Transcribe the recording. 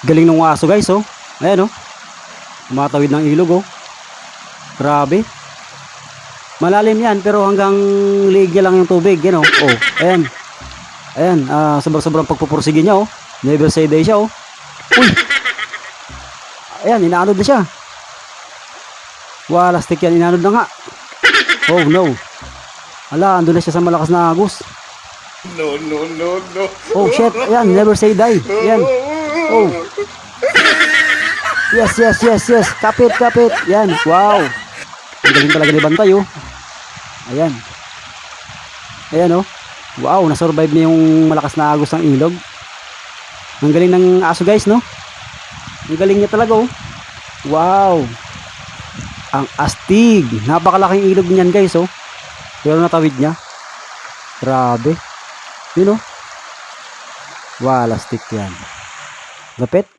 Galing ng aso guys, oh. Ayan, oh. Tumatawid ng ilog, oh. Grabe. Malalim yan, pero hanggang liig niya lang yung tubig, yan, oh. Oh, ayan. Ayan, sobrang pagpupursige niya, oh. Never say die siya, oh. Uy. Ayan, inaanod na siya. Wala, stick yan, inaanod na nga. Oh, no. Ala, andun na siya sa malakas na agos. No. Oh, shit. Ayan, never say die. Ayan. Oh. Yes. Kapit. Yan. Wow. Ang galing talaga ni Bantay, oh. Ayan. Ayan, oh. Wow, nasurvive na yung malakas na agos ng ilog. Ang galing ng aso, guys, no? Ang galing niya talaga, oh. Wow. Ang astig. Napakalaking ilog niyan, guys, oh. Pero natawid niya. Grabe. Yun, oh. Wala, stick yan. Lapit.